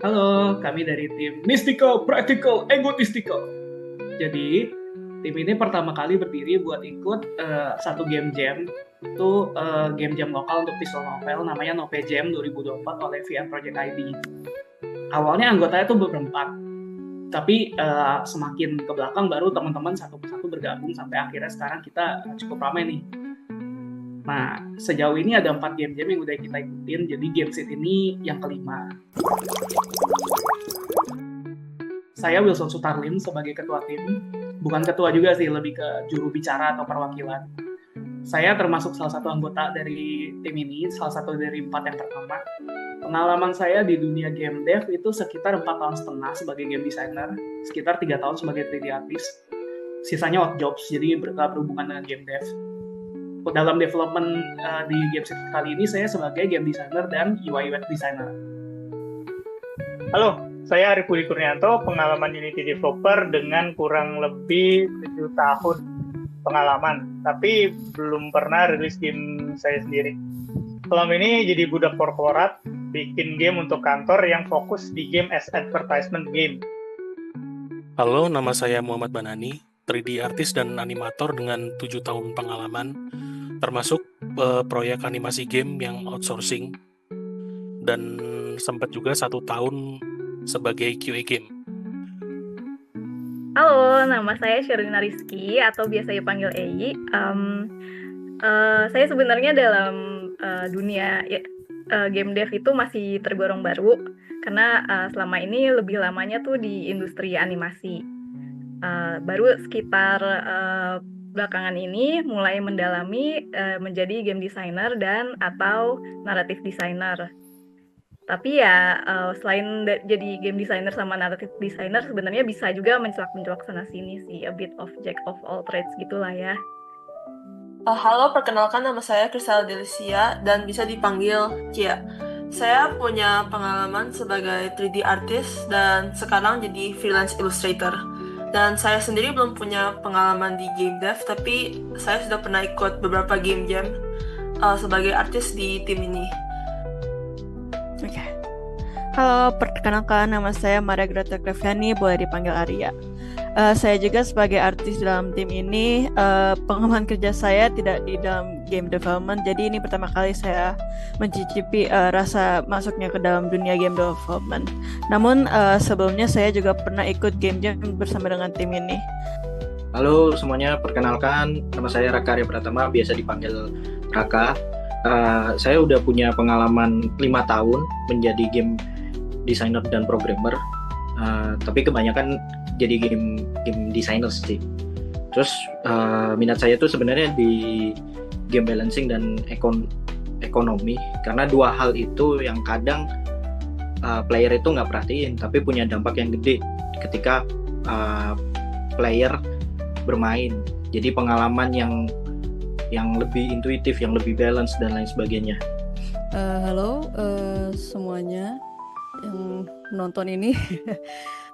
Halo, kami dari tim Mystical, Practical, Egotistical. Jadi, tim ini pertama kali berdiri buat ikut satu game jam. Itu game jam lokal untuk visual novel, namanya Nope Jam 2024 oleh VR Project ID. Awalnya anggotanya tuh berempat, tapi semakin ke belakang baru teman-teman satu persatu bergabung sampai akhirnya sekarang kita cukup ramai nih. Nah, sejauh ini ada 4 game jam yang udah kita ikutin, jadi game set ini yang kelima. Saya Wilson Sutarlim sebagai ketua tim, bukan ketua juga sih, lebih ke juru bicara atau perwakilan. Saya termasuk salah satu anggota dari tim ini, salah satu dari 4 yang pertama. Pengalaman saya di dunia game dev itu sekitar 4 tahun setengah sebagai game designer, sekitar 3 tahun sebagai 3D artist, sisanya odd jobs, jadi berhubungan dengan game dev. Dalam development di game set kali ini, saya sebagai game designer dan UI UX designer. Halo, saya Arif Budi Kurnianto, pengalaman Unity developer dengan kurang lebih 7 tahun pengalaman, tapi belum pernah rilis game saya sendiri. Selama ini jadi budak korporat, bikin game untuk kantor yang fokus di game as advertisement game. Halo, nama saya Muhammad Banani, 3D artist dan animator dengan 7 tahun pengalaman, termasuk proyek animasi game yang outsourcing, dan sempat juga 1 tahun sebagai QA game. Halo, nama saya Sherlina Rizky atau biasa dipanggil Ei. Saya sebenarnya dalam dunia game dev itu masih tergolong baru karena selama ini lebih lamanya tuh di industri animasi. Baru sekitar belakangan ini mulai mendalami menjadi game designer dan atau narrative designer. Tapi ya selain jadi game designer sama narrative designer, sebenarnya bisa juga mencelak-mencelak sana-sini sih, a bit of jack of all trades gitulah ya. Halo, perkenalkan nama saya Kristal Delicia dan bisa dipanggil Cia. Saya punya pengalaman sebagai 3D artist dan sekarang jadi freelance illustrator. Dan saya sendiri belum punya pengalaman di game dev, tapi saya sudah pernah ikut beberapa game jam sebagai artis di tim ini. Oke. Halo, perkenalkan nama saya Maria Greta Kreviani, boleh dipanggil Arya. Saya juga sebagai artis dalam tim ini. Pengalaman kerja saya tidak di dalam game development, jadi ini pertama kali saya mencicipi rasa masuknya ke dalam dunia game development. Namun sebelumnya saya juga pernah ikut game jam bersama dengan tim ini. Halo semuanya, perkenalkan nama saya Raka Arya Pratama, biasa dipanggil Raka. Saya udah punya pengalaman 5 tahun menjadi game designer dan programmer, tapi kebanyakan jadi game designer sih. Terus minat saya tuh sebenarnya di game balancing dan ekonomi, karena dua hal itu yang kadang player itu nggak perhatiin tapi punya dampak yang gede ketika player bermain. Jadi pengalaman yang lebih intuitif, yang lebih balance dan lain sebagainya. Halo semuanya yang menonton ini.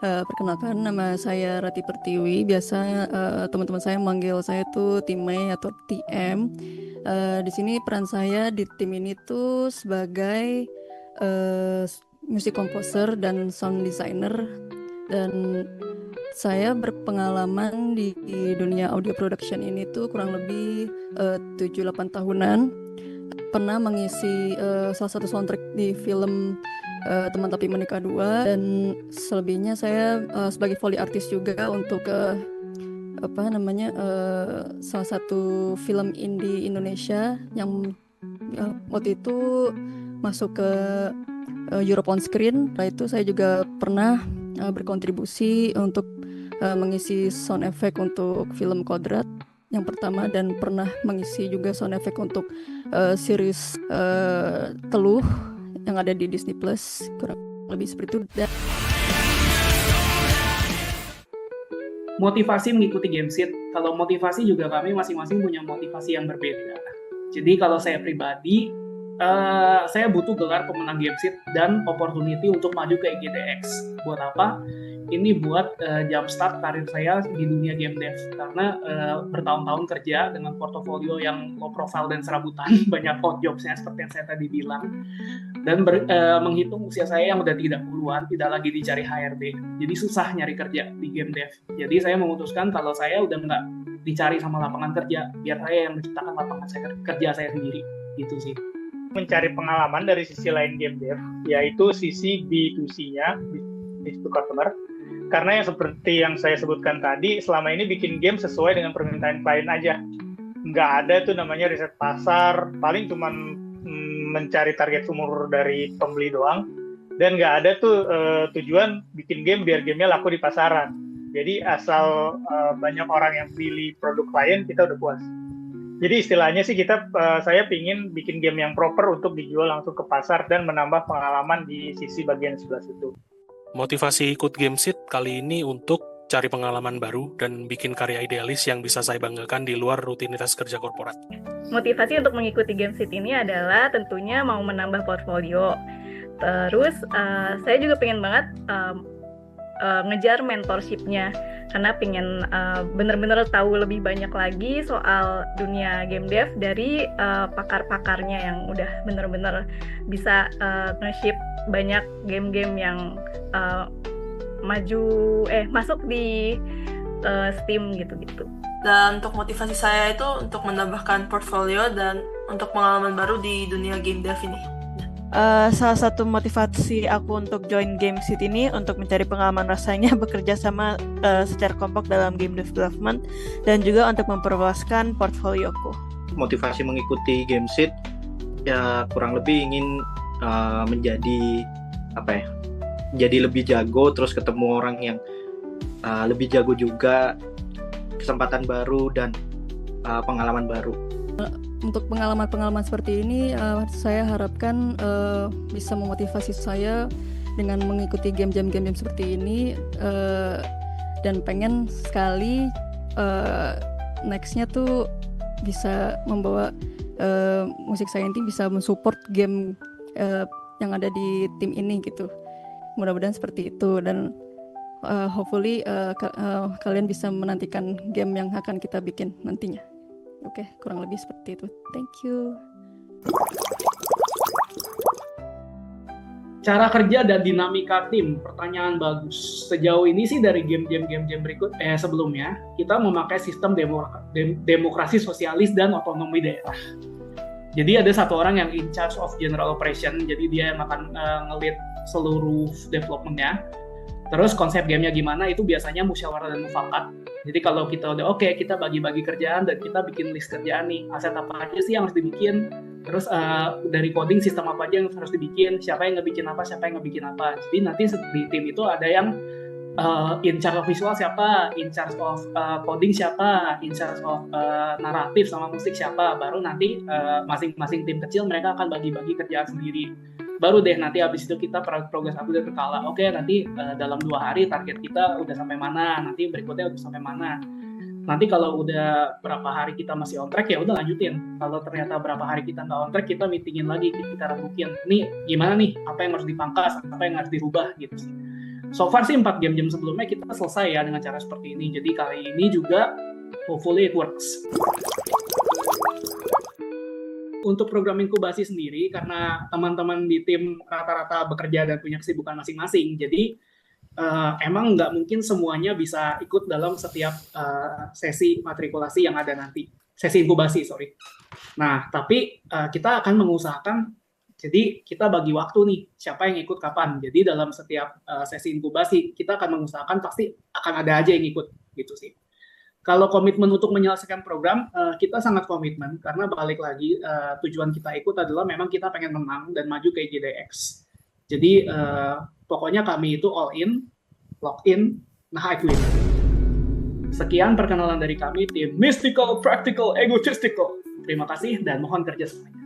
Perkenalkan nama saya Rati Pertiwi. Biasa teman-teman saya manggil saya tuh Timay atau TM. Di sini peran saya di tim ini tuh sebagai music composer dan sound designer, dan saya berpengalaman di dunia audio production ini tuh kurang lebih 7-8 tahunan. Pernah mengisi salah satu soundtrack di film Teman Tapi Menikah 2, dan selebihnya saya sebagai Foley artist juga untuk salah satu film indie Indonesia yang waktu itu masuk ke Europe on Screen. Setelah itu saya juga pernah berkontribusi untuk mengisi sound effect untuk film Kodrat yang pertama, dan pernah mengisi juga sound effect untuk series Teluh yang ada di Disney Plus, kurang lebih seperti itu. Motivasi mengikuti Gamesit, kalau motivasi juga kami masing-masing punya motivasi yang berbeda. Jadi kalau saya pribadi, saya butuh gelar pemenang Gamesit dan opportunity untuk maju ke EGDX. Buat apa? Ini buat jumpstart karir saya di dunia game dev. Karena bertahun-tahun kerja dengan portofolio yang low profile dan serabutan, banyak odd jobs-nya seperti yang saya tadi bilang. Dan menghitung usia saya yang udah 30-an, tidak lagi dicari HRD. Jadi susah nyari kerja di game dev. Jadi saya memutuskan kalau saya udah nggak dicari sama lapangan kerja, biar saya yang menciptakan lapangan kerja saya sendiri. Gitu sih. Mencari pengalaman dari sisi lain game dev, yaitu sisi B2C-nya, business to customer. Karena yang seperti yang saya sebutkan tadi, selama ini bikin game sesuai dengan permintaan klien aja. Nggak ada tuh namanya riset pasar, paling cuma mencari target umur dari pembeli doang. Dan nggak ada tuh tujuan bikin game biar gamenya laku di pasaran. Jadi asal banyak orang yang pilih produk klien, kita udah puas. Jadi istilahnya sih saya pingin bikin game yang proper untuk dijual langsung ke pasar dan menambah pengalaman di sisi bagian sebelah situ. Motivasi ikut Gamesit kali ini untuk cari pengalaman baru dan bikin karya idealis yang bisa saya banggakan di luar rutinitas kerja korporat. Motivasi untuk mengikuti Gamesit ini adalah tentunya mau menambah portfolio. Terus saya juga pengen banget ngejar mentorship-nya karena pengen bener-bener tahu lebih banyak lagi soal dunia game dev dari pakar-pakarnya yang udah bener-bener bisa nge-ship banyak game-game yang masuk di Steam gitu-gitu. Dan untuk motivasi saya itu untuk menambahkan portfolio dan untuk pengalaman baru di dunia game dev ini. Salah satu motivasi aku untuk join Gamesit ini untuk mencari pengalaman rasanya bekerja sama secara kompak dalam game development dan juga untuk memperluaskan portfolioku. Motivasi mengikuti Gamesit ya kurang lebih ingin menjadi jadi lebih jago, terus ketemu orang yang lebih jago juga, kesempatan baru dan pengalaman baru. Untuk pengalaman-pengalaman seperti ini, saya harapkan bisa memotivasi saya dengan mengikuti game-game seperti ini, dan pengen sekali next-nya tuh bisa membawa musik saya ini bisa mensupport game yang ada di tim ini gitu. Mudah-mudahan seperti itu dan hopefully kalian bisa menantikan game yang akan kita bikin nantinya. Oke, kurang lebih seperti itu. Thank you. Cara kerja dan dinamika tim, pertanyaan bagus. Sejauh ini sih dari game-game berikut sebelumnya, kita memakai sistem demokrasi sosialis dan otonomi daerah. Jadi ada satu orang yang in charge of general operation, jadi dia yang akan nge-lead seluruh development-nya. Terus konsep gamenya gimana, itu biasanya musyawarah dan mufakat. Jadi kalau kita udah oke, kita bagi-bagi kerjaan dan kita bikin list kerjaan nih. Aset apa aja sih yang harus dibikin, terus dari coding sistem apa aja yang harus dibikin, siapa yang ngebikin apa, siapa yang ngebikin apa. Jadi nanti di tim itu ada yang in charge of visual siapa, in charge of coding siapa, in charge of naratif sama musik siapa. Baru nanti masing-masing tim kecil mereka akan bagi-bagi kerjaan sendiri. Baru deh nanti habis itu kita progress update berkala. Oke, nanti dalam 2 hari target kita udah sampai mana, nanti berikutnya udah sampai mana. Nanti kalau udah berapa hari kita masih on track, ya udah lanjutin. Kalau ternyata berapa hari kita nggak on track, kita meetingin lagi, kita rembukin. Nih gimana nih, apa yang harus dipangkas, apa yang harus dirubah gitu sih. So far sih 4 game sebelumnya kita selesai ya dengan cara seperti ini. Jadi kali ini juga hopefully it works. Untuk program inkubasi sendiri, karena teman-teman di tim rata-rata bekerja dan punya kesibukan masing-masing, jadi emang nggak mungkin semuanya bisa ikut dalam setiap sesi matrikulasi yang ada nanti. Sesi inkubasi, sorry. Nah, tapi kita akan mengusahakan, jadi kita bagi waktu nih, siapa yang ikut kapan. Jadi dalam setiap sesi inkubasi, kita akan mengusahakan pasti akan ada aja yang ikut, gitu sih. Kalau komitmen untuk menyelesaikan program, kita sangat komitmen, karena balik lagi, tujuan kita ikut adalah memang kita pengen menang dan maju ke EGDX. Jadi, pokoknya kami itu all in, lock in, nah I win. Sekian perkenalan dari kami, tim Mystical, Practical, Egotistical. Terima kasih dan mohon kerjasamanya.